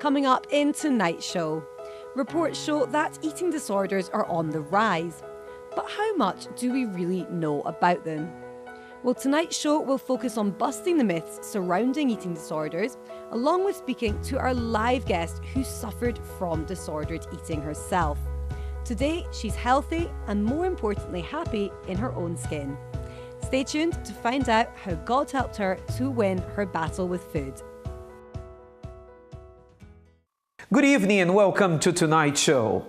Coming up in tonight's show, reports show that eating disorders are on the rise. But how much do we really know about them? Well, tonight's show will focus on busting the myths surrounding eating disorders, along with speaking to our live guest who suffered from disordered eating herself. Today, she's healthy and more importantly happy in her own skin. Stay tuned to find out how God helped her to win her battle with food. Good evening and welcome to tonight's show.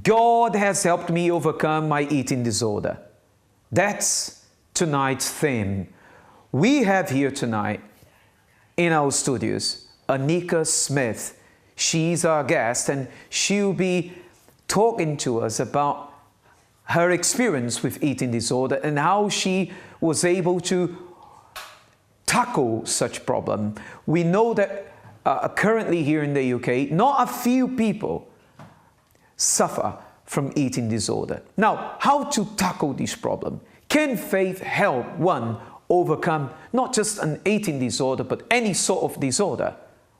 God has helped me overcome my eating disorder. That's tonight's theme. We have here tonight in our studios Anika Smith. She's our guest and she'll be talking to us about her experience with eating disorder and how she was able to tackle such problem. We know that currently here in the UK, not a few people suffer from eating disorder. Now, how to tackle this problem? Can faith help one overcome not just an eating disorder, but any sort of disorder?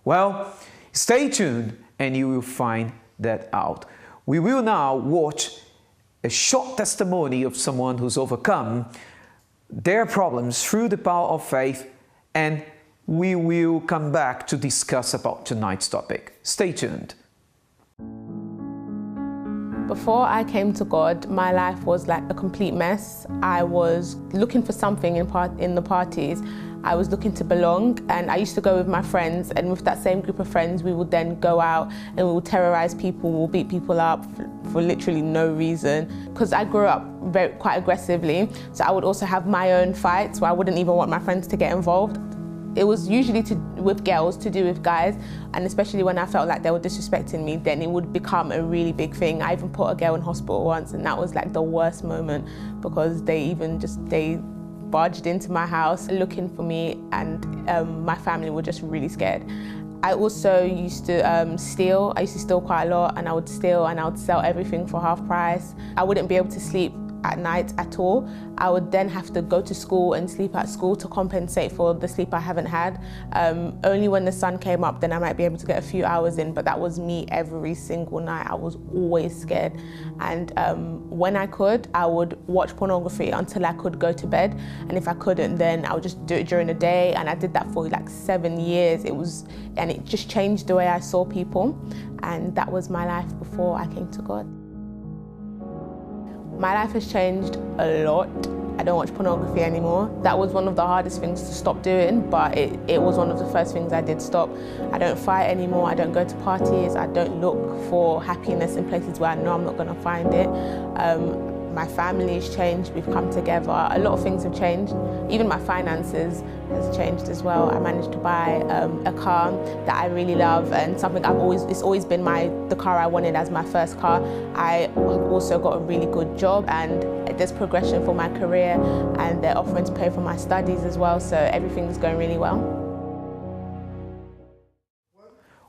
Well, stay tuned and you will find that out. We will now watch a short testimony of someone who's overcome their problems through the power of faith, and we will come back to discuss about tonight's topic. Stay tuned. Before I came to God, my life was like a complete mess. I was looking for something in the parties. I was looking to belong, and I used to go with my friends, and with that same group of friends we would then go out and we would terrorize people, we'll beat people up for literally no reason. Because I grew up quite aggressively, so I would also have my own fights where I wouldn't even want my friends to get involved. It was usually with girls to do with guys, and especially when I felt like they were disrespecting me, then it would become a really big thing. I even put a girl in hospital once, and that was like the worst moment because they barged into my house looking for me, and my family were just really scared. I also used to steal. I used to steal quite a lot, and I would steal and I would sell everything for half price. I wouldn't be able to sleep at night at all. I would then have to go to school and sleep at school to compensate for the sleep I haven't had. Only when the sun came up then I might be able to get a few hours in, but that was me every single night. I was always scared. And when I could, I would watch pornography until I could go to bed. And if I couldn't, then I would just do it during the day. And I did that for like 7 years. And it just changed the way I saw people. And that was my life before I came to God. My life has changed a lot. I don't watch pornography anymore. That was one of the hardest things to stop doing, but it was one of the first things I did stop. I don't fight anymore, I don't go to parties, I don't look for happiness in places where I know I'm not gonna find it. My family's changed, we've come together. A lot of things have changed. Even my finances has changed as well. I managed to buy a car that I really love, and something it's always been the car I wanted as my first car. I also got a really good job, and there's progression for my career, and they're offering to pay for my studies as well, so everything's going really well.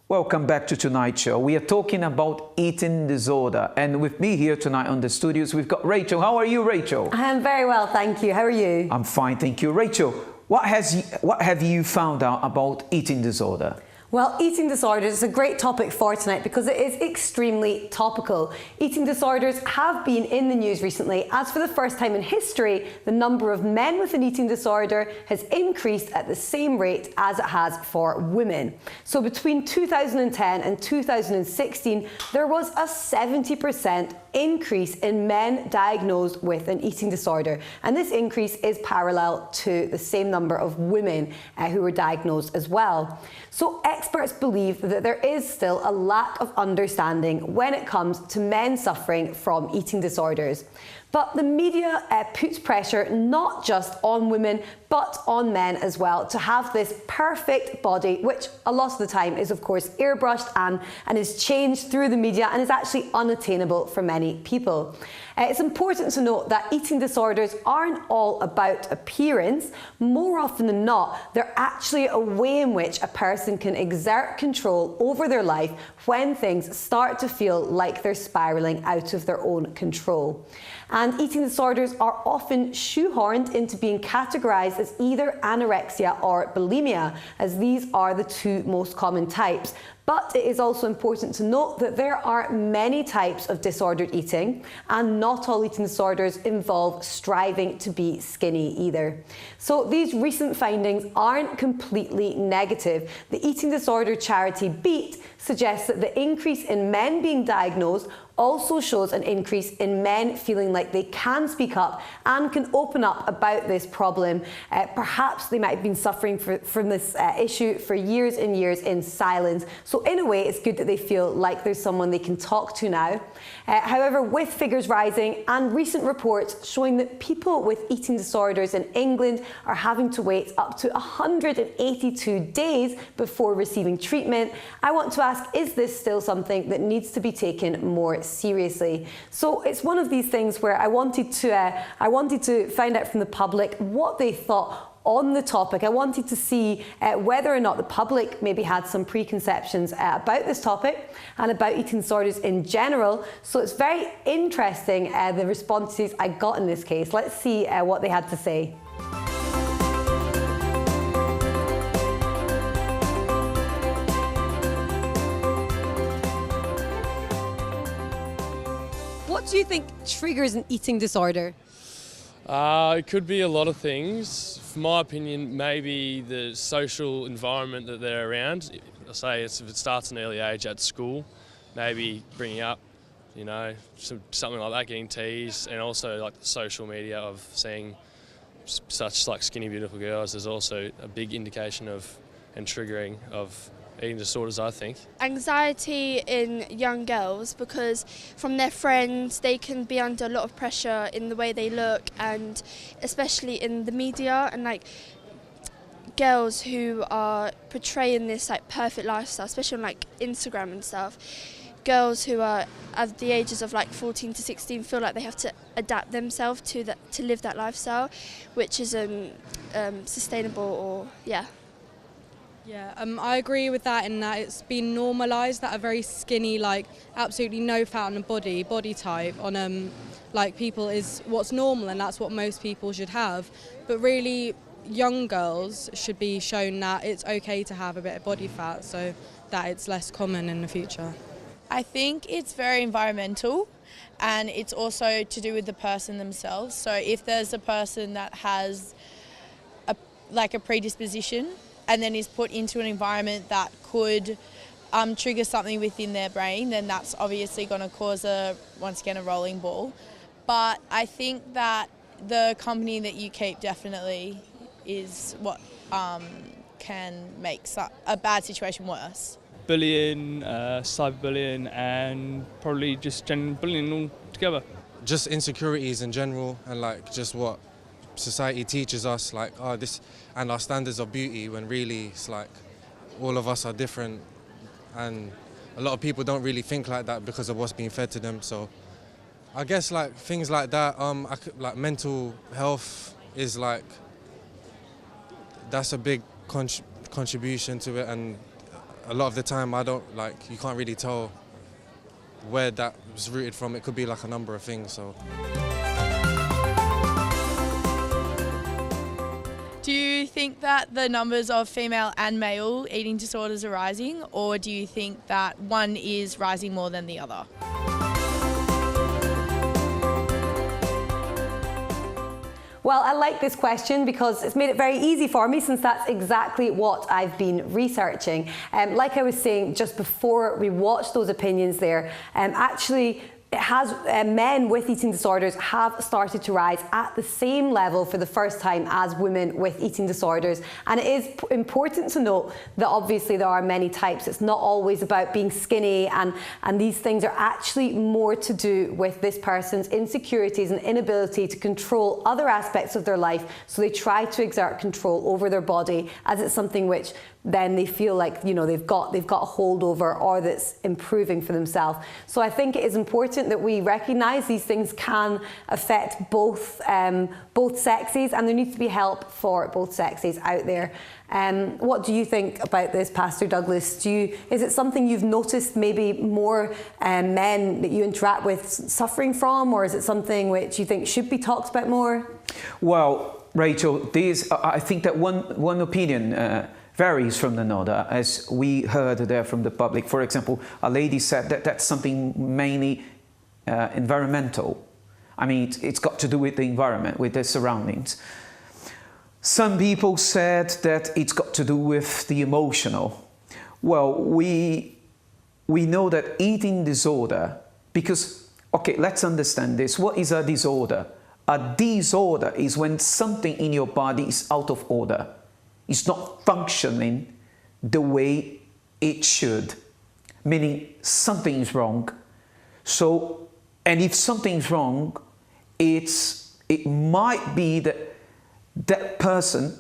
Welcome back to tonight's show. We are talking about eating disorder, and with me here tonight on the studios we've got Rachel. How are you, Rachel? I am very well, thank you. How are you? I'm fine, thank you. Rachel, what have you found out about eating disorder? Well, eating disorders is a great topic for tonight because it is extremely topical. Eating disorders have been in the news recently, as for the first time in history, the number of men with an eating disorder has increased at the same rate as it has for women. So between 2010 and 2016, there was a 70% increase in men diagnosed with an eating disorder. And this increase is parallel to the same number of women who were diagnosed as well. So experts believe that there is still a lack of understanding when it comes to men suffering from eating disorders. But the media puts pressure not just on women, but on men as well to have this perfect body, which a lot of the time is of course airbrushed and is changed through the media and is actually unattainable for many people. It's important to note that eating disorders aren't all about appearance. More often than not, they're actually a way in which a person can exert control over their life when things start to feel like they're spiraling out of their own control. And eating disorders are often shoehorned into being categorised as either anorexia or bulimia, as these are the two most common types. But it is also important to note that there are many types of disordered eating, and not all eating disorders involve striving to be skinny either. So these recent findings aren't completely negative. The eating disorder charity BEAT suggests that the increase in men being diagnosed also shows an increase in men feeling like they can speak up and can open up about this problem. Perhaps they might have been suffering from this issue for years and years in silence. So in a way, it's good that they feel like there's someone they can talk to now. However, with figures rising and recent reports showing that people with eating disorders in England are having to wait up to 182 days before receiving treatment, I want to ask, is this still something that needs to be taken more seriously? So it's one of these things where I wanted to find out from the public what they thought on the topic. I wanted to see whether or not the public maybe had some preconceptions about this topic and about eating disorders in general. So it's very interesting, the responses I got in this case. Let's see what they had to say. What do you think triggers an eating disorder? It could be a lot of things. For my opinion, maybe the social environment that they're around. I say if it starts at an early age at school, maybe bringing up, you know, something like that, getting teased, and also like the social media of seeing such like skinny, beautiful girls is also a big indication of and triggering of eating disorders, I think. Anxiety in young girls, because from their friends they can be under a lot of pressure in the way they look, and especially in the media, and like girls who are portraying this like perfect lifestyle, especially on like Instagram and stuff. Girls who are at the ages of like 14 to 16 feel like they have to adapt themselves to live that lifestyle, which isn't sustainable, or yeah. Yeah, I agree with that, in that it's been normalised that a very skinny, like absolutely no fat on the body type on like people is what's normal, and that's what most people should have. But really, young girls should be shown that it's okay to have a bit of body fat, so that it's less common in the future. I think it's very environmental, and it's also to do with the person themselves. So if there's a person that has a predisposition and then is put into an environment that could trigger something within their brain, then that's obviously going to cause once again a rolling ball. But I think that the company that you keep definitely is what can make a bad situation worse. Bullying, cyberbullying, and probably just general bullying altogether. Just insecurities in general, and like just what society teaches us, like this, and our standards of beauty, when really it's like all of us are different, and a lot of people don't really think like that because of what's being fed to them. So I guess like things like that, like mental health is like, that's a big contribution to it, and a lot of the time you can't really tell where that was rooted from. It could be like a number of things. So. Do you think that the numbers of female and male eating disorders are rising, or do you think that one is rising more than the other? Well, I like this question because it's made it very easy for me, since that's exactly what I've been researching. Like I was saying just before we watched those opinions there, actually it has men with eating disorders have started to rise at the same level for the first time as women with eating disorders. And it is important to note that obviously there are many types. It's not always about being skinny, and these things are actually more to do with this person's insecurities and inability to control other aspects of their life. So they try to exert control over their body, as it's something which then they feel like, you know, they've got a holdover or that's improving for themselves. So I think it is important that we recognise these things can affect both sexes, and there needs to be help for both sexes out there. What do you think about this, Pastor Douglas? Is it something you've noticed maybe more men that you interact with suffering from, or is it something which you think should be talked about more? Well, Rachel, I think that one opinion varies from another, as we heard there from the public. For example, a lady said that that's something mainly environmental. I mean, it's got to do with the environment, with the surroundings. Some people said that it's got to do with the emotional. Well, we know that eating disorder, because, okay, let's understand this. What is a disorder? A disorder is when something in your body is out of order. It's not functioning the way it should, meaning something is wrong. So, and if something's wrong, it might be that person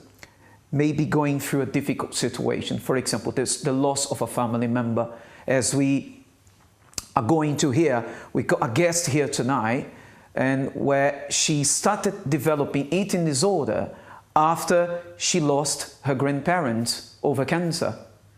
may be going through a difficult situation. For example, there's the loss of a family member. As we are going to hear, we got a guest here tonight, and where she started developing eating disorder after she lost her grandparents over cancer.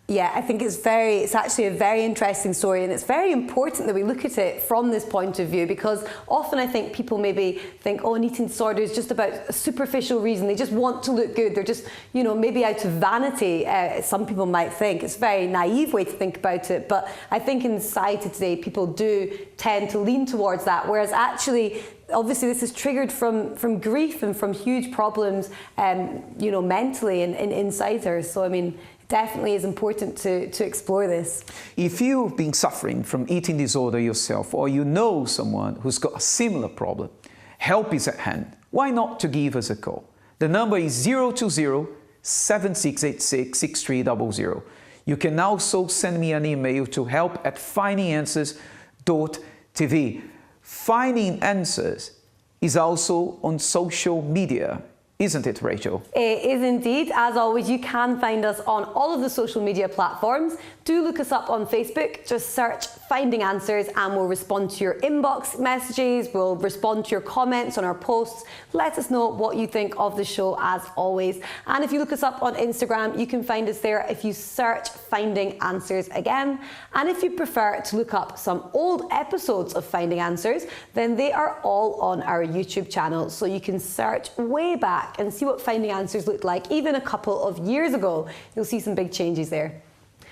Yeah, I think it's actually a very interesting story, and it's very important that we look at it from this point of view, because often I think people maybe think, oh, an eating disorder is just about a superficial reason. They just want to look good. They're just, you know, maybe out of vanity, some people might think. It's a very naive way to think about it, but I think in society today, people do tend to lean towards that, whereas actually, obviously this is triggered from grief and from huge problems, you know, mentally and inside her. So, I mean, definitely is important to explore this. If you've been suffering from eating disorder yourself, or you know someone who's got a similar problem, help is at hand. Why not to give us a call? The number is 020-7686-6300. You can also send me an email to help@findinganswers.tv. Finding Answers is also on social media. Isn't it, Rachel? It is indeed. As always, you can find us on all of the social media platforms. Do look us up on Facebook. Just search Finding Answers and we'll respond to your inbox messages. We'll respond to your comments on our posts. Let us know what you think of the show, as always. And if you look us up on Instagram, you can find us there if you search Finding Answers again. And if you prefer to look up some old episodes of Finding Answers, then they are all on our YouTube channel. So you can search way back and see what Finding Answers looked like even a couple of years ago. You'll see some big changes there.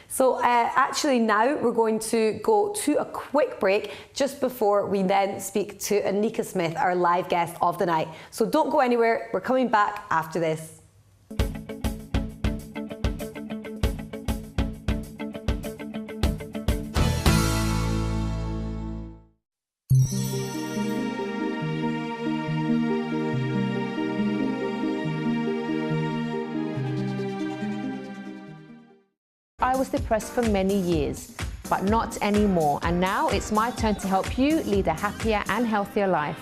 So actually now we're going to go to a quick break just before we then speak to Anika Smith, our live guest of the night. So don't go anywhere, we're coming back after this. I was depressed for many years, but not anymore. And now it's my turn to help you lead a happier and healthier life.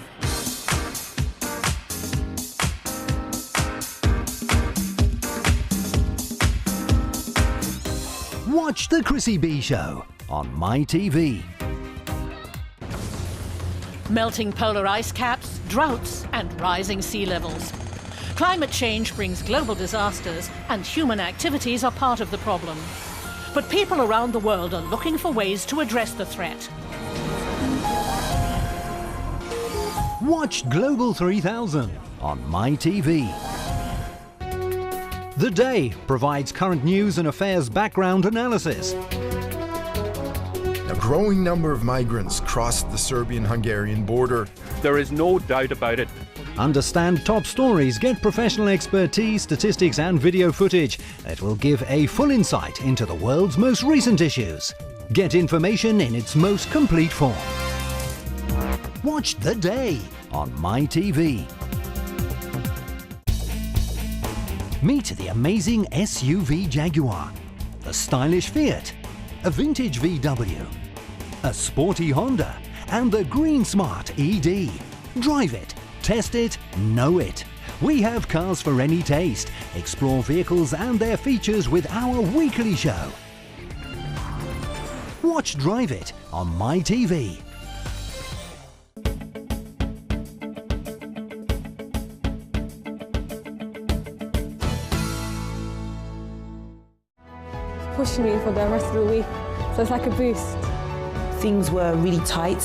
Watch the Chrissie B Show on MyTV. Melting polar ice caps, droughts, and rising sea levels. Climate change brings global disasters, and human activities are part of the problem. But people around the world are looking for ways to address the threat. Watch Global 3000 on MyTV. The Day provides current news and affairs background analysis. A growing number of migrants crossed the Serbian-Hungarian border. There is no doubt about it. Understand top stories, get professional expertise, statistics and video footage that will give a full insight into the world's most recent issues. Get information in its most complete form. Watch The Day on MyTV. Meet the amazing SUV Jaguar, the stylish Fiat, a vintage VW, a sporty Honda, and the Green Smart ED. Drive it, test it, know it. We have cars for any taste. Explore vehicles and their features with our weekly show. Watch Drive It on MyTV. Pushed me for the rest of the week, so it's like a boost. Things were really tight.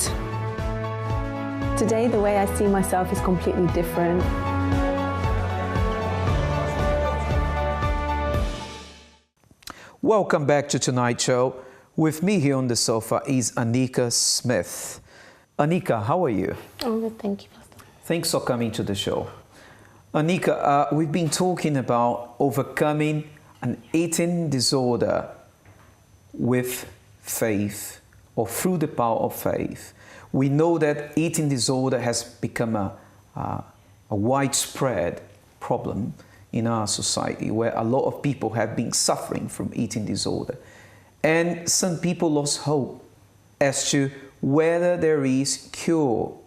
Today, the way I see myself is completely different. Welcome back to tonight's show. With me here on the sofa is Anika Smith. Anika, how are you? I'm good, thank you, Pastor. Thanks for coming to the show. Anika, we've been talking about overcoming an eating disorder with faith or through the power of faith. We know that eating disorder has become a widespread problem in our society where a lot of people have been suffering from eating disorder. And some people lost hope as to whether there is cure,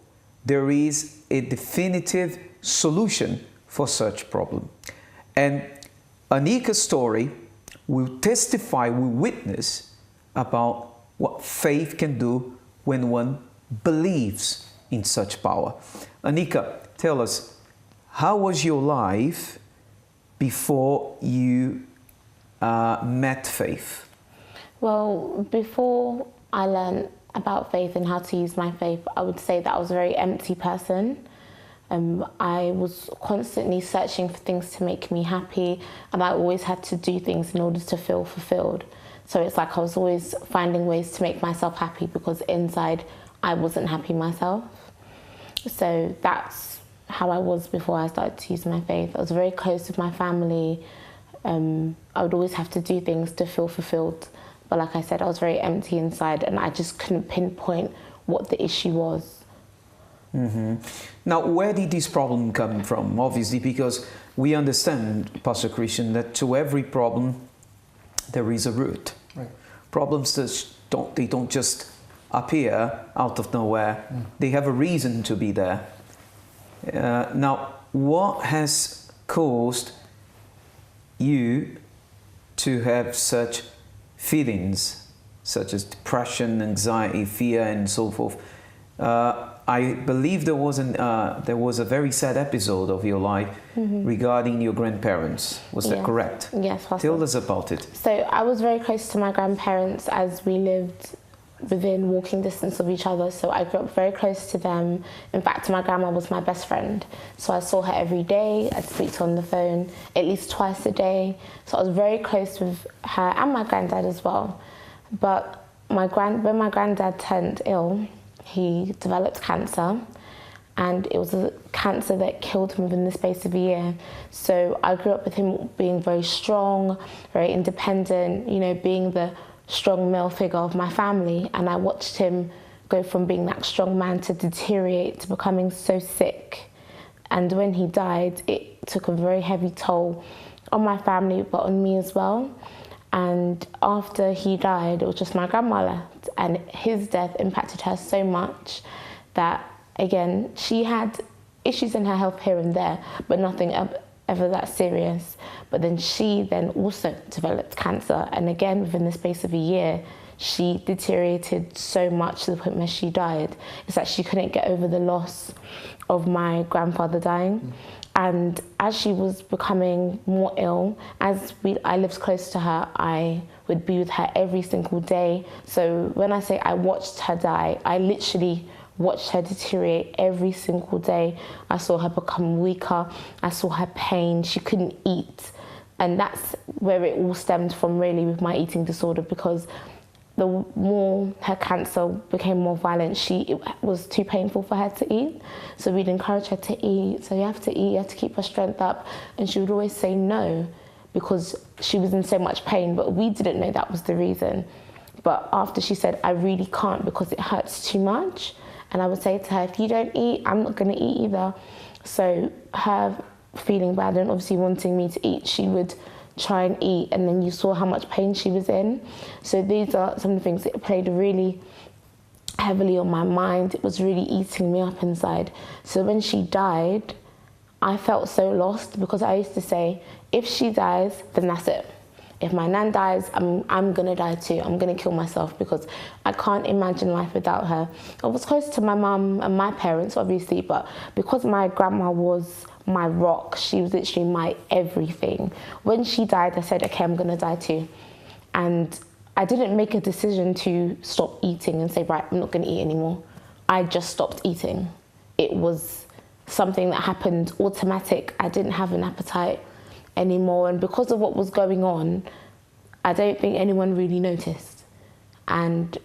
there is a definitive solution for such problem. And Anika's story will testify, will witness about what faith can do when one believes in such power. Anika, tell us, how was your life before you met faith? Well, before I learned about faith and how to use my faith, I would say that I was a very empty person. I was constantly searching for things to make me happy, and I always had to do things in order to feel fulfilled. So it's like I was always finding ways to make myself happy because inside I wasn't happy myself. So that's how I was before I started to use my faith. I was very close with my family. I would always have to do things to feel fulfilled. But like I said, I was very empty inside and I just couldn't pinpoint what the issue was. Mm-hmm. Now, where did this problem come from? Obviously, because we understand, Pastor Christian, that to every problem there is a root. Right. Problems don't just appear out of nowhere. They have a reason to be there. Now, what has caused you to have such feelings, such as depression, anxiety, fear, and so forth? I believe there was a very sad episode of your life regarding your grandparents. Was that correct? Yes, Pastor. Tell us about it. So I was very close to my grandparents as we lived within walking distance of each other. So I grew up very close to them. In fact, my grandma was my best friend. So I saw her every day. I'd speak to her on the phone at least twice a day. So I was very close with her and my granddad as well. But when my granddad turned ill, he developed cancer, and it was a cancer that killed him within the space of a year. So I grew up with him being very strong, very independent, you know, being the strong male figure of my family. And I watched him go from being that strong man to deteriorate, to becoming so sick. And when he died, it took a very heavy toll on my family, but on me as well. And after he died, it was just my grandma left. And his death impacted her so much that, again, she had issues in her health here and there, but nothing ever that serious. But then she then also developed cancer. And again, within the space of a year, she deteriorated so much to the point where she died. It's that she couldn't get over the loss of my grandfather dying. And as she was becoming more ill, I lived close to her, I would be with her every single day. So when I say I watched her die, I literally watched her deteriorate every single day. I saw her become weaker. I saw her pain. She couldn't eat. And that's where it all stemmed from, really, with my eating disorder, because the more her cancer became more violent, it was too painful for her to eat. So we'd encourage her to eat. So you have to eat, you have to keep her strength up. And she would always say no because she was in so much pain, but we didn't know that was the reason. But after she said, I really can't because it hurts too much. And I would say to her, if you don't eat, I'm not gonna eat either. So her feeling bad and obviously wanting me to eat, she would try and eat, and then you saw how much pain she was in. So these are some of the things that played really heavily on my mind. It was really eating me up inside. So when she died, I felt so lost because I used to say, if she dies, then that's it. If my nan dies, I'm gonna die too. I'm gonna kill myself because I can't imagine life without her. I was close to my mum and my parents, obviously, but because my grandma was my rock, she was literally my everything. When she died, I said, okay, I'm gonna die too. And I didn't make a decision to stop eating and say, right, I'm not gonna eat anymore. I just stopped eating. It was something that happened automatic. I didn't have an appetite anymore, and because of what was going on, I don't think anyone really noticed. And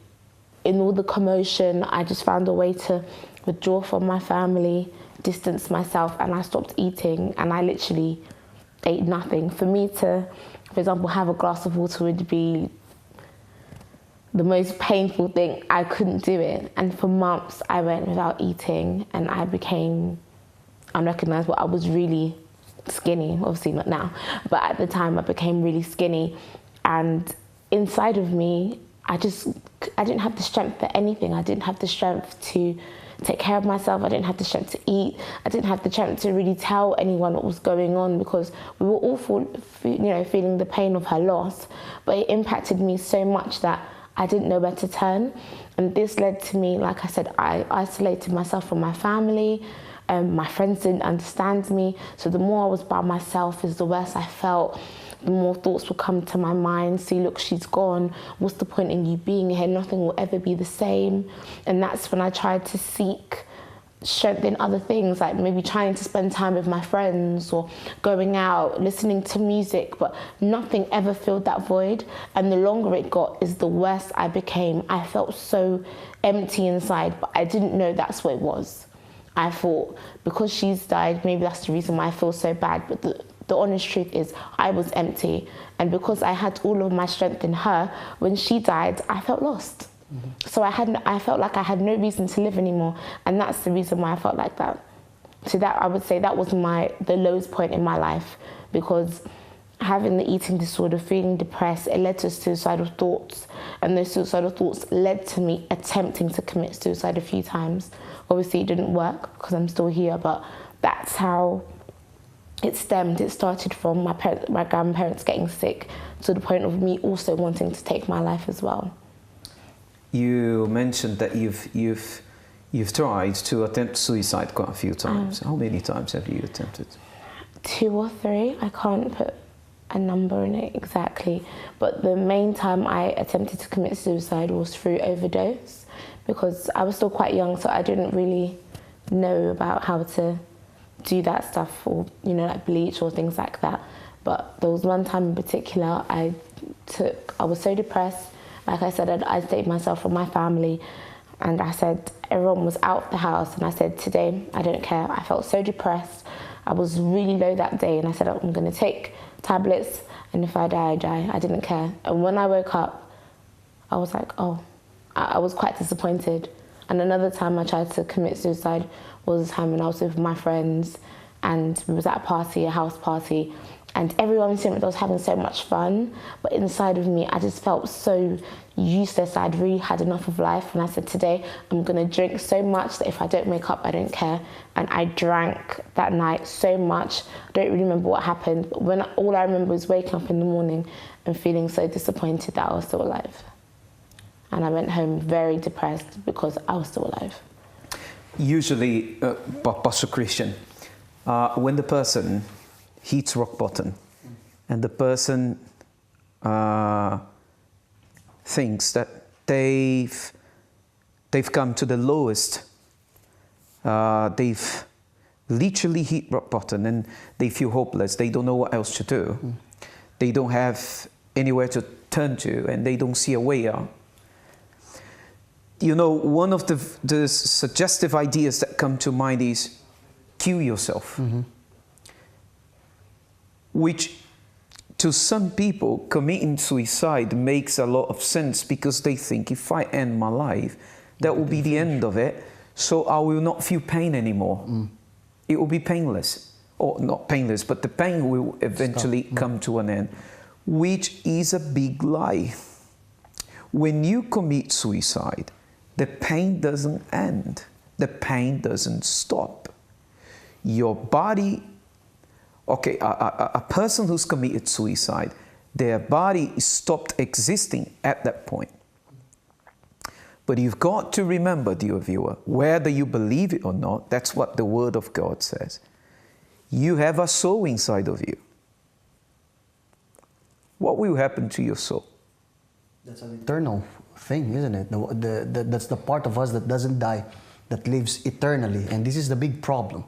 in all the commotion, I just found a way to withdraw from my family, distance myself, and I stopped eating, and I literally ate nothing. For me to, for example, have a glass of water would be the most painful thing. I couldn't do it, and for months I went without eating, and I became unrecognizable. I was really skinny, obviously not now, but at the time I became really skinny, and inside of me I didn't have the strength for anything. I didn't have the strength to take care of myself. I didn't have the strength to eat. I didn't have the strength to really tell anyone what was going on because we were all feeling the pain of her loss, but it impacted me so much that I didn't know where to turn. And this led to me, like I said, I isolated myself from my family. My friends didn't understand me, so the more I was by myself is the worse I felt. The more thoughts would come to my mind. See, look, she's gone. What's the point in you being here? Nothing will ever be the same. And that's when I tried to seek strength in other things, like maybe trying to spend time with my friends or going out, listening to music, but nothing ever filled that void. And the longer it got is the worse I became. I felt so empty inside, but I didn't know that's what it was. I thought because she's died, maybe that's the reason why I feel so bad. But the honest truth is I was empty. And because I had all of my strength in her, when she died, I felt lost. Mm-hmm. So I felt like I had no reason to live anymore. And that's the reason why I felt like that. So that, I would say, that was the lowest point in my life, because having the eating disorder, feeling depressed, it led to suicidal thoughts. And those suicidal thoughts led to me attempting to commit suicide a few times. Obviously, it didn't work because I'm still here, but that's how it stemmed. It started from my grandparents getting sick to the point of me also wanting to take my life as well. You mentioned that you've tried to attempt suicide quite a few times. How many times have you attempted? 2 or 3. I can't put a number in it exactly, but the main time I attempted to commit suicide was through overdose, because I was still quite young, so I didn't really know about how to do that stuff, or like bleach or things like that. But there was one time in particular I was so depressed. Like I said, I'd isolated myself from my family, and I said, everyone was out of the house, and I said, today I don't care. I felt so depressed. I was really low that day, and I said, I'm going to take tablets, and if I die, I die. I didn't care. And when I woke up, I was like, oh, I was quite disappointed. And another time I tried to commit suicide was the time when I was with my friends, and we was at a party, a house party, and everyone was having so much fun, but inside of me, I just felt so useless. I'd really had enough of life, and I said, today I'm gonna drink so much that if I don't wake up, I don't care. And I drank that night so much. I don't really remember what happened, but all I remember was waking up in the morning and feeling so disappointed that I was still alive. And I went home very depressed because I was still alive. Usually, Pastor Christian, when the person hits rock bottom and the person thinks that they've come to the lowest, they've literally hit rock bottom and they feel hopeless, they don't know what else to do, they don't have anywhere to turn to, and they don't see a way out. One of the suggestive ideas that come to mind is kill yourself. Mm-hmm. Which to some people, committing suicide makes a lot of sense, because they think, if I end my life, that will be the end of it, so I will not feel pain anymore. It will be painless, or not painless, but the pain will eventually come to an end, which is a big lie. When you commit suicide, the pain doesn't end, the pain doesn't stop. your body, okay, a person who's committed suicide, their body stopped existing at that point. But you've got to remember, dear viewer, whether you believe it or not, that's what the Word of God says. You have a soul inside of you. What will happen to your soul? That's an eternal thing, isn't it? That's the part of us that doesn't die, that lives eternally. And this is the big problem.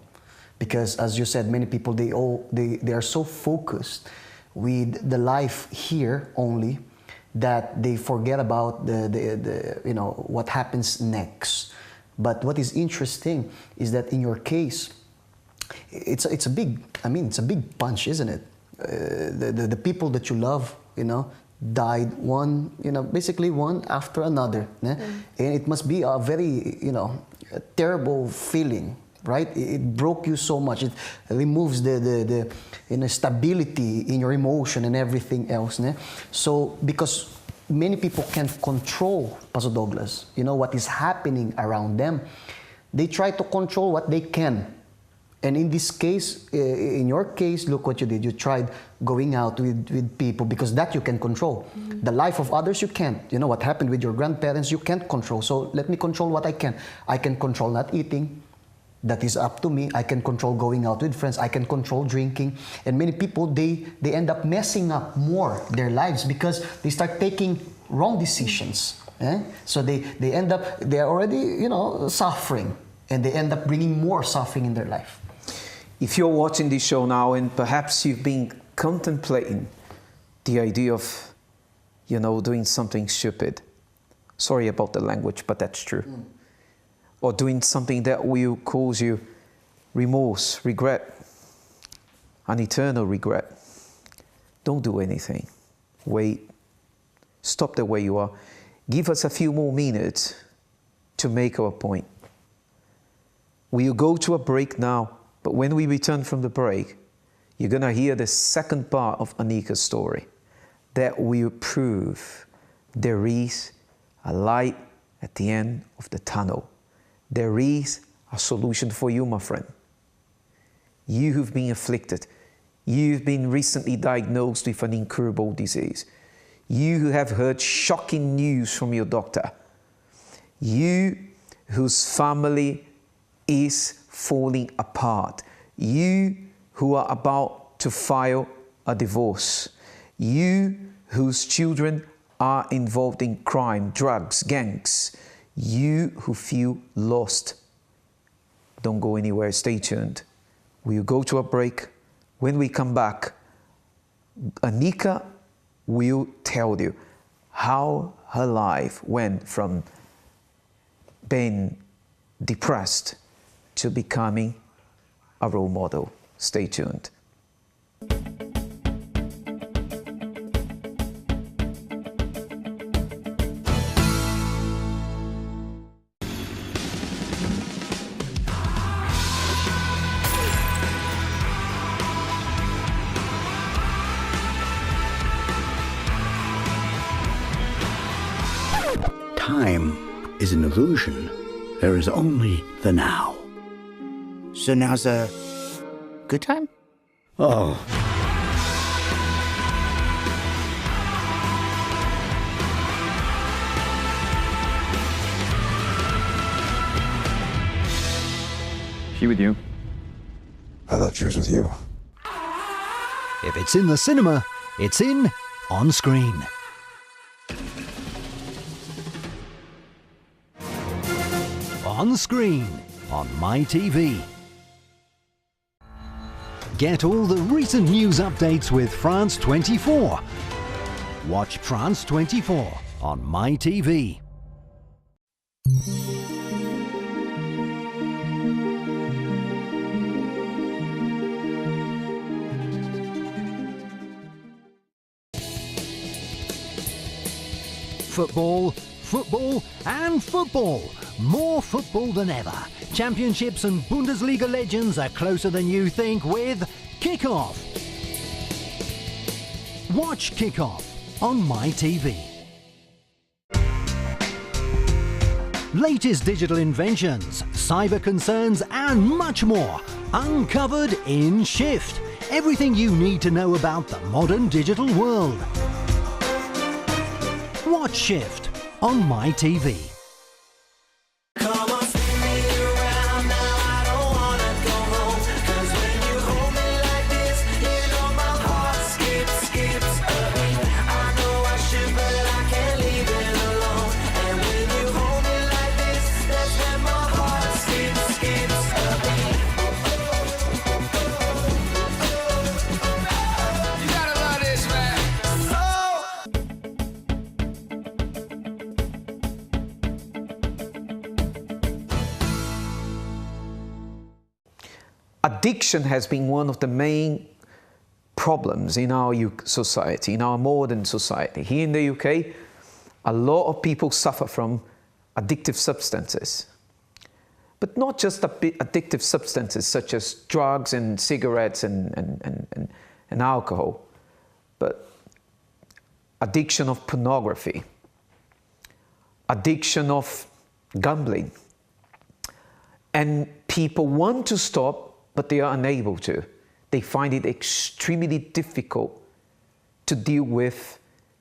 Because as you said, many people, they are so focused with the life here only that they forget about what happens next. But what is interesting is that in your case, it's a big punch, isn't it? The people that you love, died basically one after another. And it must be a very, a terrible feeling, right? It broke you so much. It removes the stability in your emotion and everything else. So, because many people can't control, Pastor Douglas, what is happening around them, they try to control what they can. And in this case, in your case, look what you did. You tried going out with people because that you can control. Mm-hmm. The life of others you can't. What happened with your grandparents you can't control. So let me control what I can. I can control not eating. That is up to me. I can control going out with friends. I can control drinking. And many people, they end up messing up more their lives because they start taking wrong decisions. So they end up, they're already, suffering. And they end up bringing more suffering in their life. If you're watching this show now and perhaps you've been contemplating the idea of, doing something stupid. Sorry about the language, but that's true. Or doing something that will cause you remorse, regret, an eternal regret. Don't do anything. Wait. Stop the way you are. Give us a few more minutes to make our point. We'll go to a break now, but when we return from the break, you're going to hear the second part of Anika's story that will prove there is a light at the end of the tunnel. There is a solution for you, my friend. You who've been afflicted. You've been recently diagnosed with an incurable disease. You who have heard shocking news from your doctor. You whose family is falling apart. You who are about to file a divorce. You whose children are involved in crime, drugs, gangs. You who feel lost. Don't go anywhere, stay tuned. We'll go to a break. When we come back, Anika will tell you how her life went from being depressed to becoming a role model. Stay tuned. Time is an illusion. There is only the now. So now's a good time? Oh. She with you? I thought she was with you. If it's in the cinema, it's in On Screen. On Screen on MyTV. Get all the recent news updates with France 24. Watch France 24 on MyTV. Football, football and football. More football than ever. Championships and Bundesliga legends are closer than you think with Kickoff. Watch Kickoff on MyTV. Latest digital inventions, cyber concerns and much more. Uncovered in Shift. Everything you need to know about the modern digital world. Watch Shift on MyTV. Addiction has been one of the main problems in our society, in our modern society. Here in the UK, a lot of people suffer from addictive substances. But not just addictive substances such as drugs and cigarettes and alcohol, but addiction of pornography, addiction of gambling. And people want to stop, but they are unable to. They find it extremely difficult to deal with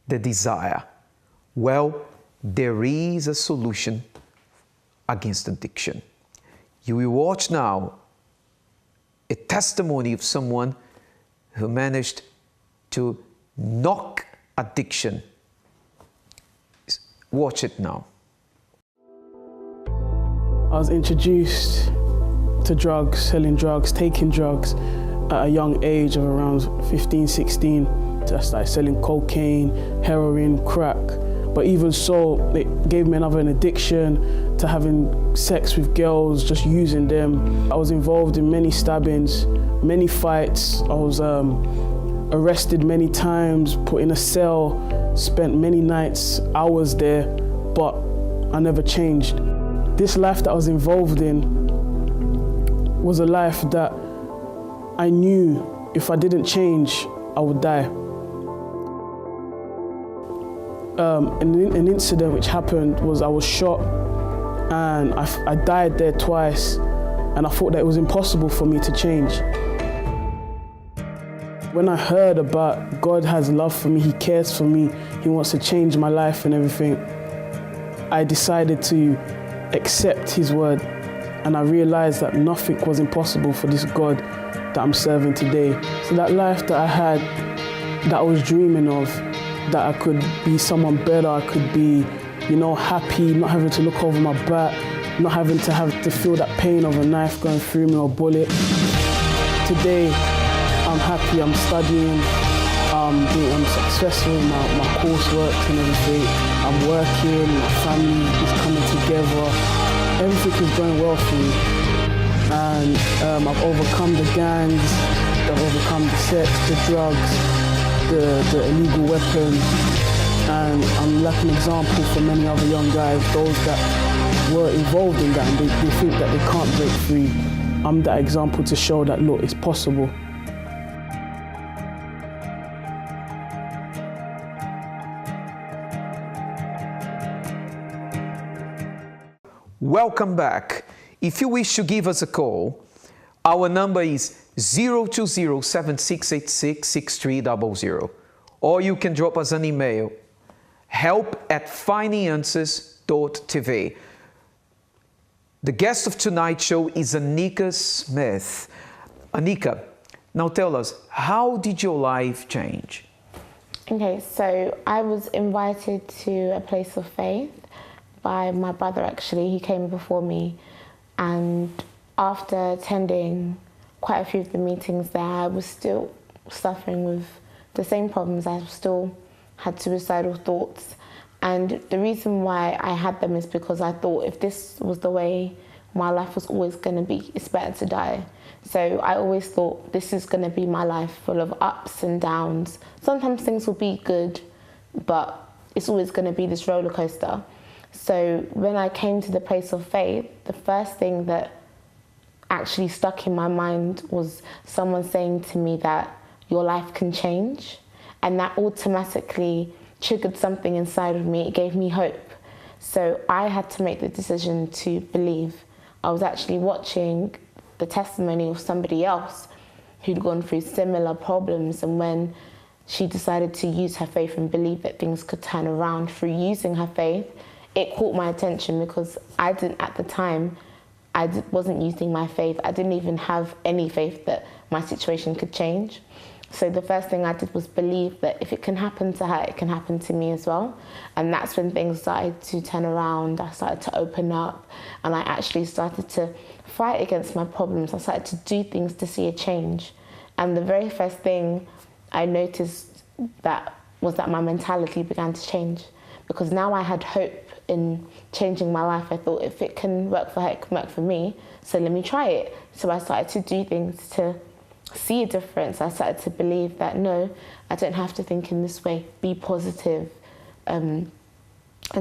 the desire. Well, there is a solution against addiction. You will watch now a testimony of someone who managed to knock addiction. Watch it now. I was introduced to drugs, selling drugs, taking drugs at a young age of around 15, 16. Just like selling cocaine, heroin, crack. But even so, it gave me an addiction to having sex with girls, just using them. I was involved in many stabbings, many fights. I was arrested many times, put in a cell, spent many nights, hours there, but I never changed. This life that I was involved in was a life that I knew if I didn't change, I would die. An incident which happened was I was shot and I died there twice, and I thought that it was impossible for me to change. When I heard about God has love for me, He cares for me, He wants to change my life and everything, I decided to accept His word. And I realized that nothing was impossible for this God that I'm serving today. So that life that I had, that I was dreaming of, that I could be someone better, I could be, happy, not having to look over my back, not having to have to feel that pain of a knife going through me or a bullet. Today, I'm happy, I'm studying, I'm successful in my coursework and everything. I'm working, my family is coming together. Everything is going well for me, and I've overcome the gangs, I've overcome the sex, the drugs, the illegal weapons, and I'm like an example for many other young guys, those that were involved in that and they think that they can't break free. I'm that example to show that, look, it's possible. Welcome back. If you wish to give us a call, our number is 020-7686-6300, or you can drop us an email, help@findanswers.tv. The guest of tonight's show is Anika Smith. Anika, now tell us, how did your life change? Okay, so I was invited to a place of faith by my brother, actually. He came before me, and after attending quite a few of the meetings there, I was still suffering with the same problems. I still had suicidal thoughts, and the reason why I had them is because I thought if this was the way my life was always going to be, it's better to die. So I always thought this is going to be my life, full of ups and downs. Sometimes things will be good, but it's always going to be this roller coaster. So when I came to the place of faith, the first thing that actually stuck in my mind was someone saying to me that your life can change, and that automatically triggered something inside of me. It gave me hope. So I had to make the decision to believe. I was actually watching the testimony of somebody else who'd gone through similar problems, and when she decided to use her faith and believe that things could turn around through using her faith, it caught my attention because I didn't, at the time, wasn't using my faith. I didn't even have any faith that my situation could change. So the first thing I did was believe that if it can happen to her, it can happen to me as well. And that's when things started to turn around. I started to open up, and I actually started to fight against my problems. I started to do things to see a change. And the very first thing I noticed that was that my mentality began to change, because now I had hope in changing my life. I thought, if it can work for her, it can work for me, so let me try it. So I started to do things to see a difference. I started to believe that, no, I don't have to think in this way, be positive, and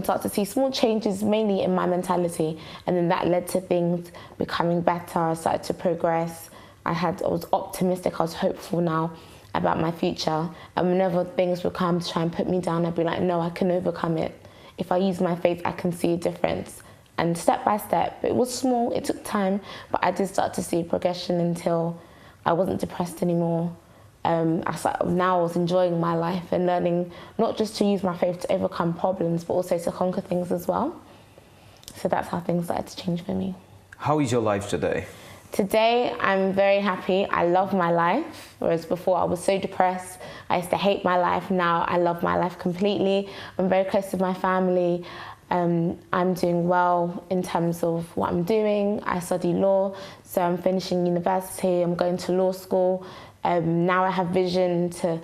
start to see small changes, mainly in my mentality. And then that led to things becoming better. I started to progress. I was optimistic, I was hopeful now about my future. And whenever things would come to try and put me down, I'd be like, no, I can overcome it. If I use my faith, I can see a difference. And step by step, it was small, it took time, but I did start to see progression until I wasn't depressed anymore. Now I was enjoying my life and learning not just to use my faith to overcome problems, but also to conquer things as well. So that's how things started to change for me. How is your life today? Today, I'm very happy. I love my life, whereas before I was so depressed. I used to hate my life. Now I love my life completely. I'm very close to my family. I'm doing well in terms of what I'm doing. I study law, so I'm finishing university. I'm going to law school. Now I have vision to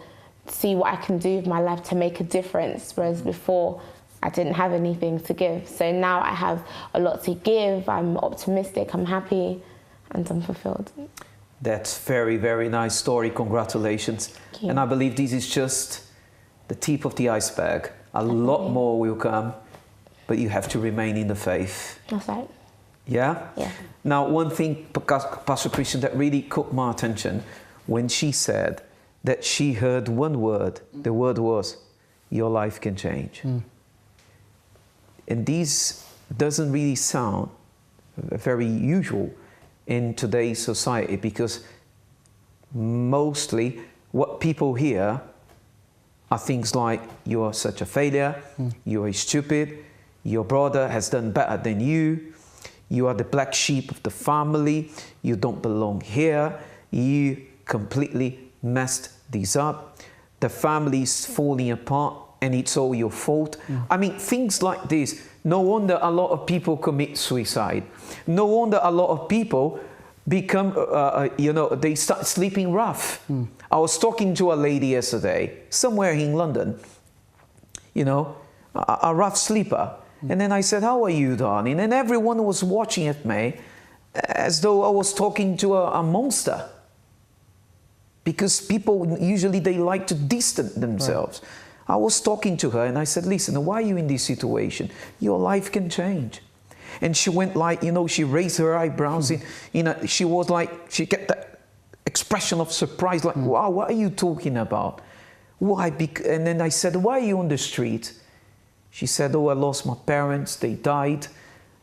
see what I can do with my life to make a difference, whereas before I didn't have anything to give. So now I have a lot to give. I'm optimistic, I'm happy, and I'm fulfilled. That's very, very nice story. Congratulations. Thank you. And I believe this is just the tip of the iceberg. A lot more will come, but you have to remain in the faith. That's right. Yeah? Yeah. Now, one thing, Pastor Christian, that really caught my attention when she said that she heard one word. The word was, your life can change. And this doesn't really sound very usual in today's society, because mostly what people hear are things like, you're such a failure, you're stupid, your brother has done better than you are the black sheep of the family, you don't belong here, you completely messed this up, the family is falling apart and it's all your fault. I mean, things like this. No wonder a lot of people commit suicide. No wonder a lot of people become, they start sleeping rough. I was talking to a lady yesterday, somewhere in London, a rough sleeper. And then I said, how are you, darling? And everyone was watching at me as though I was talking to a monster. Because people, usually they like to distance themselves. Right. I was talking to her and I said, listen, why are you in this situation? Your life can change. And she went like, she raised her eyebrows. She was like, she kept that expression of surprise, like, wow, what are you talking about? Why? And then I said, why are you on the street? She said, oh, I lost my parents, they died.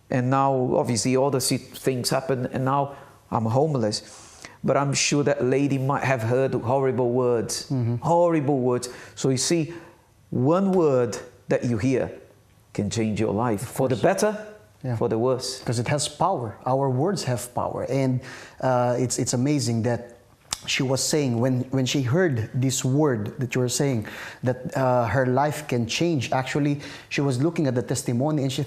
And now, obviously, all the things happened, and now I'm homeless. But I'm sure that lady might have heard horrible words, horrible words. So you see, one word that you hear can change your life for the better, for the worse. Because it has power. Our words have power. And it's amazing that she was saying, when she heard this word that you were saying, that her life can change. Actually, she was looking at the testimony and she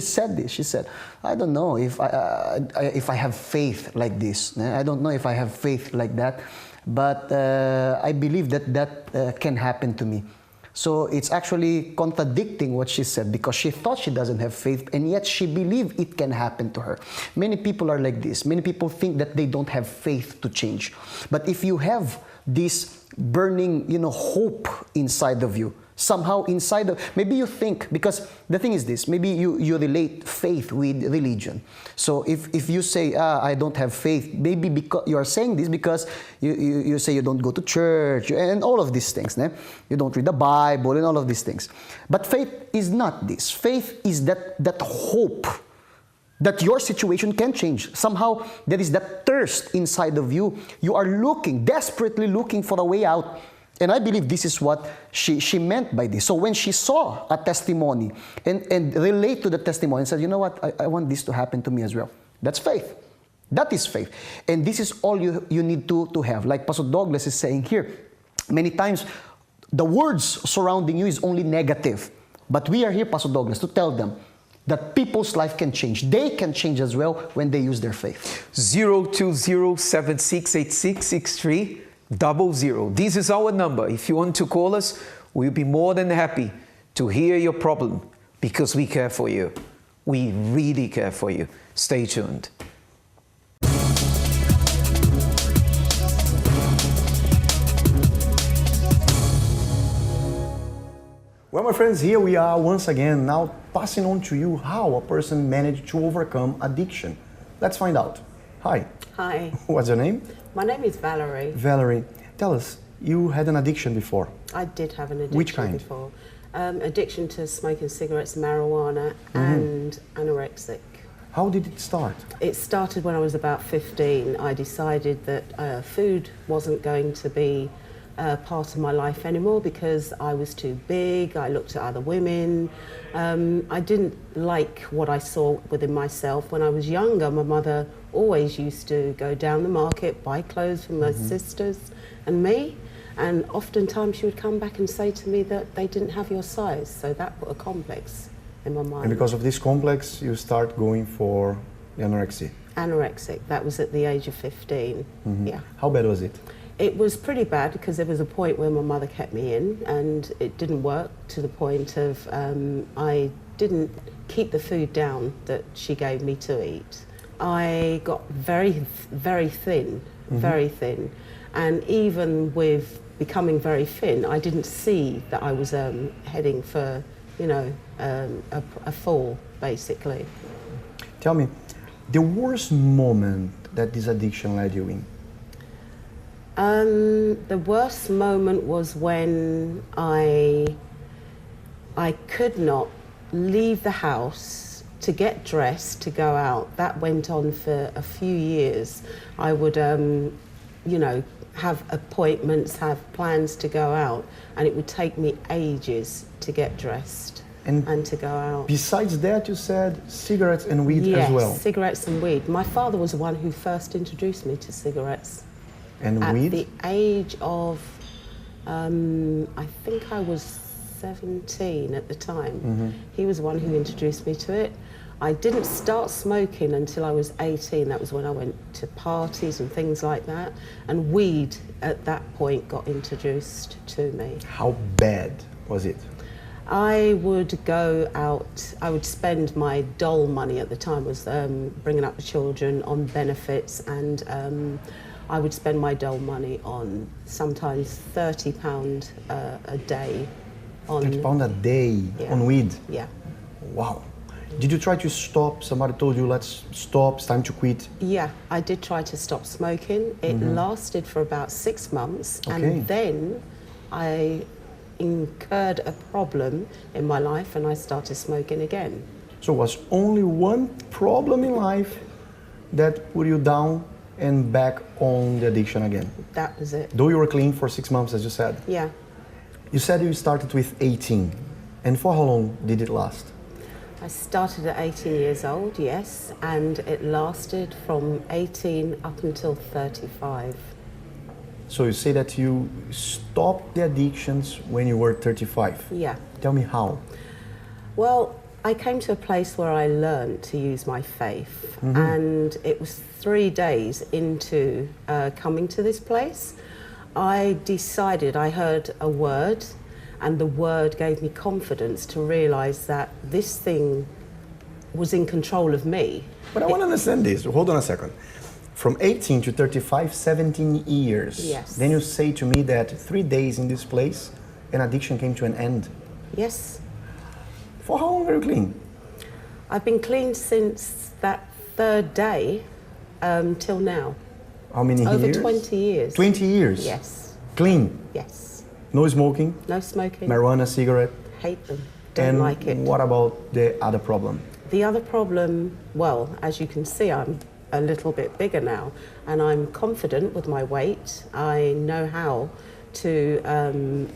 said this. She said, I don't know if I have faith like this. I don't know if I have faith like that. But I believe that can happen to me. So it's actually contradicting what she said, because she thought she doesn't have faith, and yet she believed it can happen to her. Many people are like this. Many people think that they don't have faith to change. But if you have this burning, hope inside of you, somehow inside of, maybe you think, because the thing is this, maybe you relate faith with religion. So if you say, I don't have faith, maybe because you are saying this because you say you don't go to church and all of these things. You don't read the Bible and all of these things. But faith is not this. Faith is that hope that your situation can change. Somehow, there is that thirst inside of you. You are looking, desperately looking for a way out. And I believe this is what she meant by this. So when she saw a testimony and relate to the testimony and said, you know what, I want this to happen to me as well. That's faith. That is faith. And this is all you need to have. Like Pastor Douglas is saying here, many times the words surrounding you is only negative. But we are here, Pastor Douglas, to tell them that people's life can change. They can change as well when they use their faith. 020-7686-6300. This is our number. If you want to call us, we'll be more than happy to hear your problem because we care for you. We really care for you. Stay tuned. Well, my friends, here we are once again, now passing on to you how a person managed to overcome addiction. Let's find out. Hi. Hi. What's your name? My name is Valerie. Valerie, tell us, you had an addiction before. I did have an addiction Which kind? before. Addiction to smoking cigarettes, marijuana, and anorexic. How did it start? It started when I was about 15. I decided that food wasn't going to be part of my life anymore because I was too big. I looked at other women. I didn't like what I saw within myself. When I was younger, my mother always used to go down the market, buy clothes for my sisters and me, and oftentimes she would come back and say to me that they didn't have your size, so that put a complex in my mind. And because of this complex, you start going for anorexia? Anorexic. That was at the age of 15. Yeah. How bad was it? It was pretty bad because there was a point where my mother kept me in and it didn't work, to the point of I didn't keep the food down that she gave me to eat. I got very, very thin, very thin. And even with becoming very thin, I didn't see that I was heading for, you know, a fall, basically. Tell me, the worst moment that this addiction led you in? The worst moment was when I could not leave the house to get dressed to go out. That went on for a few years. I would, you know, have appointments, have plans to go out, and it would take me ages to get dressed and to go out. Besides that, you said cigarettes and weed as well? Yes, cigarettes and weed. My father was the one who first introduced me to cigarettes. And At weed? the age of, I think I was 17 at the time. He was the one who introduced me to it. I didn't start smoking until I was 18. That was when I went to parties and things like that. And weed at that point got introduced to me. How bad was it? I would go out, I would spend my dole money at the time, was bringing up the children, on benefits, and I would spend my dole money on sometimes £30 a day. On £30 a day on weed? Yeah. Wow. Did you try to stop? Somebody told you, let's stop, it's time to quit? Yeah, I did try to stop smoking. It lasted for about 6 months, and then I incurred a problem in my life and I started smoking again. So it was only one problem in life that put you down and back on the addiction again? That was it. Though you were clean for 6 months, as you said? Yeah. You said you started with 18. And for how long did it last? I started at 18 years old, yes, and it lasted from 18 up until 35. So you say that you stopped the addictions when you were 35. Yeah. Tell me how. Well, I came to a place where I learned to use my faith, and it was 3 days into coming to this place. I decided, I heard a word, and the word gave me confidence to realise that this thing was in control of me. But I want to understand this. Hold on a second. From 18 to 35, 17 years. Yes. Then you say to me that 3 days in this place, an addiction came to an end. Yes. For how long were you clean? I've been clean since that 3rd day till now. How many years? Over 20 years. 20 years? Yes. Clean? Yes. No smoking? No smoking. Marijuana, cigarette? Hate them. Don't like it. And what about the other problem? The other problem, well, as you can see, I'm a little bit bigger now, and I'm confident with my weight. I know how to,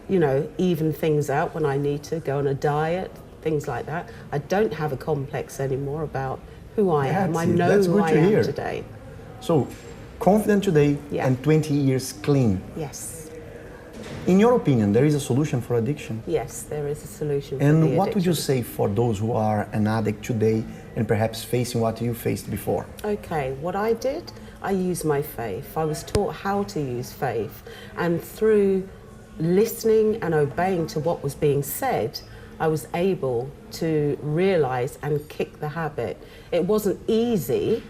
you know, even things out when I need to go on a diet, things like that. I don't have a complex anymore about who I am. I know who I am today. So, confident today and 20 years clean. Yes. In your opinion, there is a solution for addiction? Yes, there is a solution for the And addiction. what would you say for those who are an addict today and perhaps facing what you faced before? Okay, what I did, I used my faith. I was taught how to use faith. And through listening and obeying to what was being said, I was able to realize and kick the habit. It wasn't easy,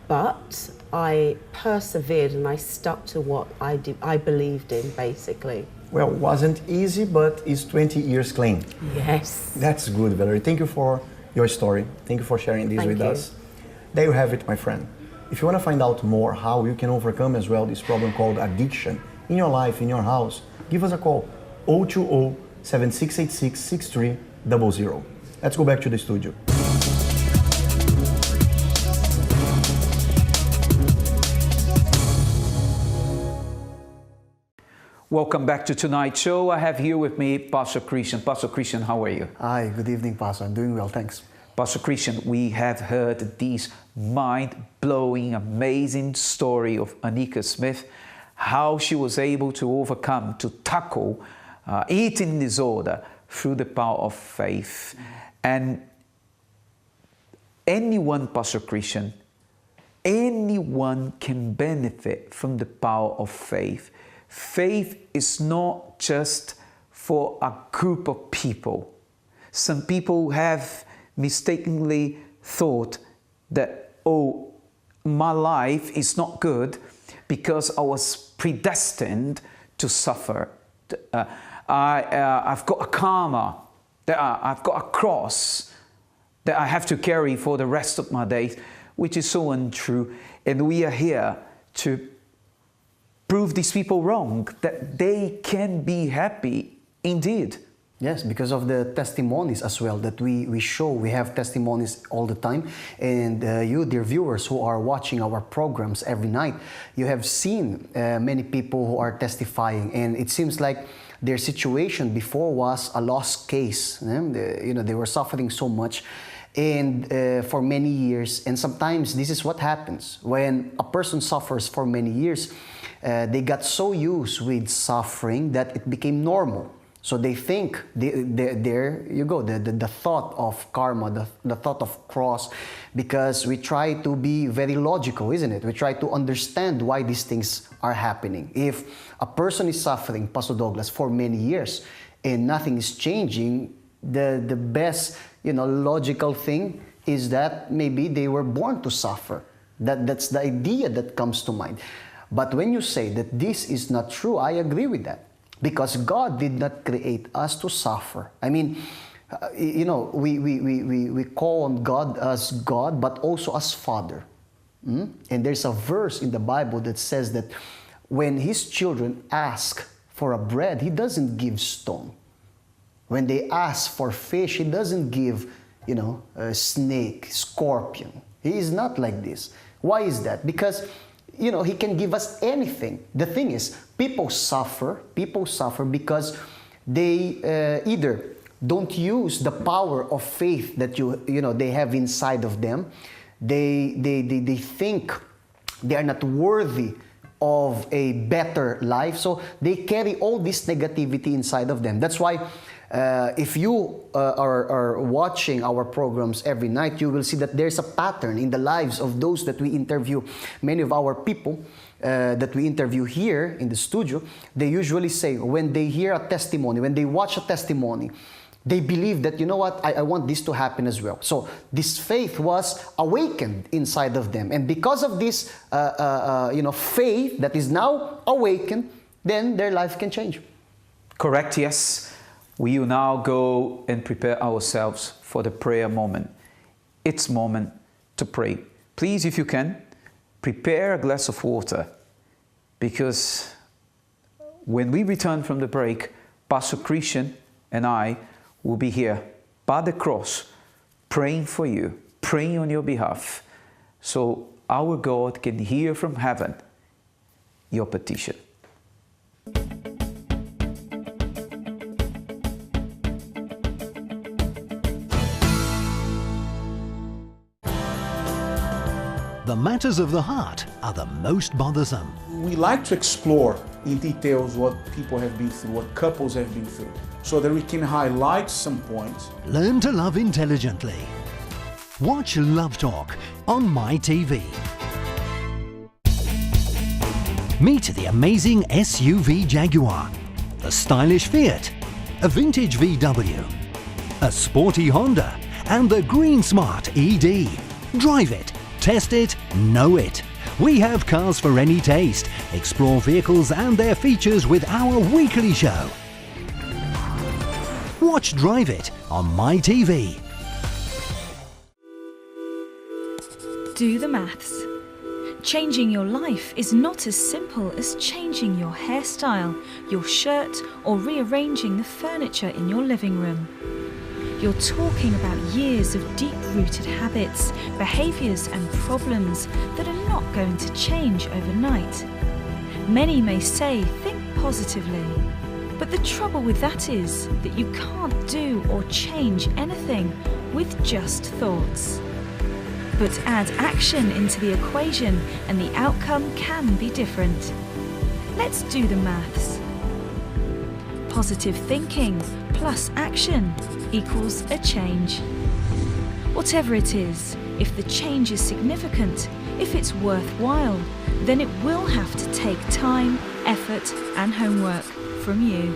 but I persevered and I stuck to what I believed in, basically. Well, wasn't easy, but it's 20 years clean. Yes. That's good, Valerie. Thank you for your story. Thank you for sharing this with us. There you have it, my friend. If you want to find out more how you can overcome as well this problem called addiction in your life, in your house, give us a call, 020-7686-6300. Let's go back to the studio. Welcome back to tonight's show. I have here with me Pastor Christian. Pastor Christian, how are you? Hi, good evening, Pastor. I'm doing well, thanks. Pastor Christian, we have heard this mind-blowing, amazing story of Anika Smith, how she was able to overcome, to tackle eating disorder through the power of faith. And anyone, Pastor Christian, anyone can benefit from the power of faith. Faith is not just for a group of people. Some people have mistakenly thought that, oh, my life is not good because I was predestined to suffer. I've got a karma, I've got a cross that I have to carry for the rest of my days, which is so untrue. And we are here to prove these people wrong, that they can be happy indeed. Yes, because of the testimonies as well that we show. We have testimonies all the time. And you, dear viewers, who are watching our programs every night, you have seen many people who are testifying. And it seems like their situation before was a lost case. They were suffering so much and for many years. And sometimes this is what happens when a person suffers for many years. They got so used with suffering that it became normal. So they think, there you go, the thought of karma, the thought of cross, because we try to be very logical, isn't it? We try to understand why these things are happening. If a person is suffering, Pastor Douglas, for many years and nothing is changing, the best logical thing is that maybe they were born to suffer. That's the idea that comes to mind. But when you say that this is not true, I agree with that. Because God did not create us to suffer. I mean, we call on God as God, but also as Father. And there's a verse in the Bible that says that when His children ask for a bread, He doesn't give stone. When they ask for fish, He doesn't give, a snake, scorpion. He is not like this. Why is that? Because He can give us anything. The thing is, people suffer because they either don't use the power of faith that they have inside of them. They think they are not worthy of a better life, so they carry all this negativity inside of them. That's why if you are watching our programs every night, you will see that there's a pattern in the lives of those that we interview. Many of our people that we interview here in the studio, they usually say when they hear a testimony, when they watch a testimony, they believe that, I want this to happen as well. So this faith was awakened inside of them. And because of this, faith that is now awakened, then their life can change. Correct, yes. We will now go and prepare ourselves for the prayer moment. It's moment to pray. Please, if you can, prepare a glass of water, because when we return from the break, Pastor Christian and I will be here by the cross praying for you, praying on your behalf, so our God can hear from heaven your petition. The matters of the heart are the most bothersome. We like to explore in details what people have been through, what couples have been through, so that we can highlight some points. Learn to love intelligently. Watch Love Talk on MyTV. Meet the amazing SUV Jaguar, the stylish Fiat, a vintage VW, a sporty Honda, and the Green Smart ED. Drive it, test it, know it. We have cars for any taste. Explore vehicles and their features with our weekly show. Watch Drive It on MyTV. Do the maths. Changing your life is not as simple as changing your hairstyle, your shirt, or rearranging the furniture in your living room. You're talking about years of deep-rooted habits, behaviours and problems that are not going to change overnight. Many may say, think positively, but the trouble with that is that you can't do or change anything with just thoughts. But add action into the equation and the outcome can be different. Let's do the maths. Positive thinking plus action equals a change. Whatever it is, if the change is significant, if it's worthwhile, then it will have to take time, effort and homework from you.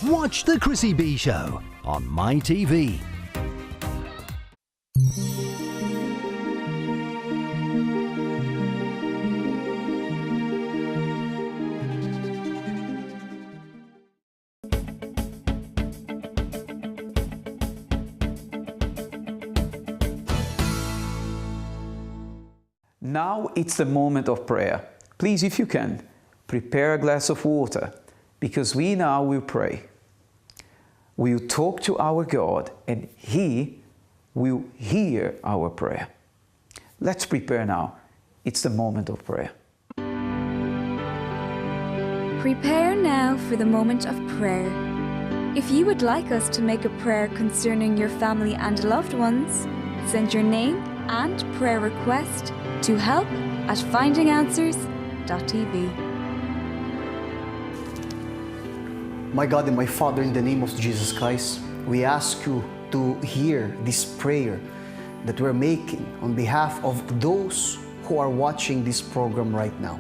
Watch the Chrissie B Show on MyTV. Now it's the moment of prayer. Please, if you can, prepare a glass of water, because we now will pray. We'll talk to our God and He will hear our prayer. Let's prepare now. It's the moment of prayer. Prepare now for the moment of prayer. If you would like us to make a prayer concerning your family and loved ones, send your name and prayer request to help@findinganswers.tv. My God and my Father, in the name of Jesus Christ, we ask you to hear this prayer that we're making on behalf of those who are watching this program right now.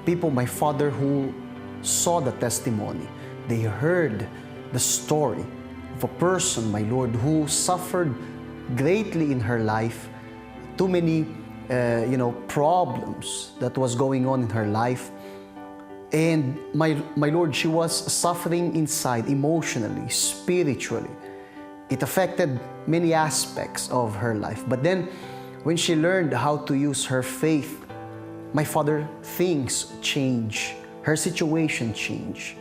People, my Father, who saw the testimony. They heard the story of a person, my Lord, who suffered greatly in her life, too many problems that was going on in her life. And my Lord, she was suffering inside, emotionally, spiritually. It affected many aspects of her life. But then, when she learned how to use her faith, my Father, things change. Her situation changed.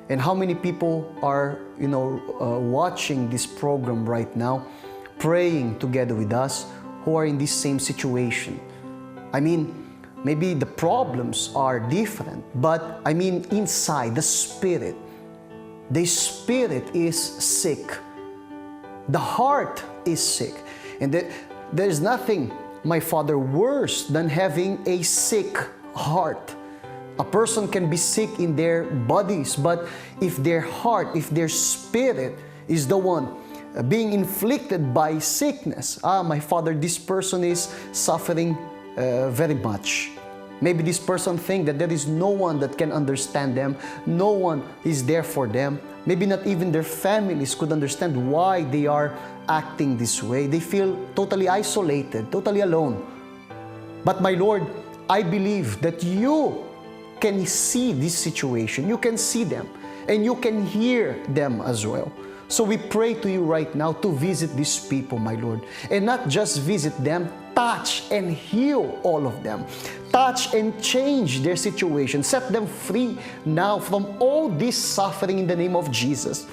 And how many people are, watching this program right now, praying together with us, who are in this same situation? I mean, maybe the problems are different, but I mean inside, the spirit is sick. The heart is sick. And there's nothing, my Father, worse than having a sick heart. A person can be sick in their bodies, but if their heart, if their spirit is the one being inflicted by sickness, my Father, this person is suffering very much. Maybe this person thinks that there is no one that can understand them, no one is there for them. Maybe not even their families could understand why they are acting this way. They feel totally isolated, totally alone. But my Lord, I believe that you can see this situation, you can see them, and you can hear them as well. So we pray to you right now to visit these people, my Lord, and not just visit them, touch and heal all of them. Touch and change their situation. Set them free now from all this suffering in the name of Jesus.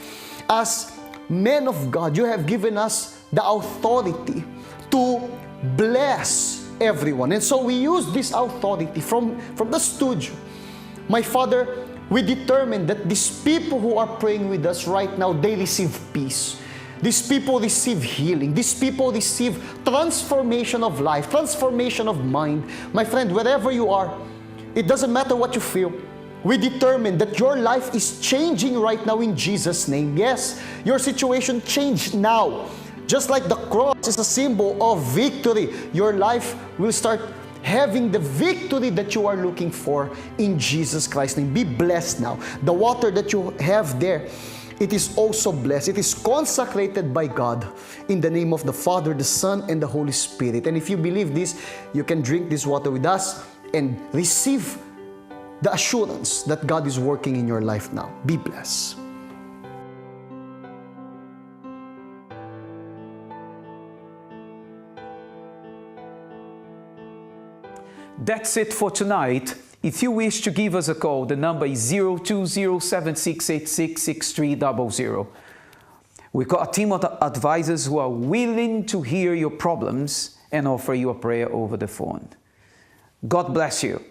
As men of God, you have given us the authority to bless everyone. And so we use this authority from the studio. My Father, we determine that these people who are praying with us right now, they receive peace. These people receive healing. These people receive transformation of life, transformation of mind. My friend, wherever you are, it doesn't matter what you feel. We determine that your life is changing right now in Jesus' name. Yes, your situation changed now. Just like the cross is a symbol of victory, your life will start having the victory that you are looking for in Jesus Christ's name. Be blessed now. The water that you have there, it is also blessed. It is consecrated by God in the name of the Father, the Son, and the Holy Spirit. And if you believe this, you can drink this water with us and receive the assurance that God is working in your life now. Be blessed. That's it for tonight. If you wish to give us a call, the number is 020-7686-6300. We've got a team of advisors who are willing to hear your problems and offer you a prayer over the phone. God bless you.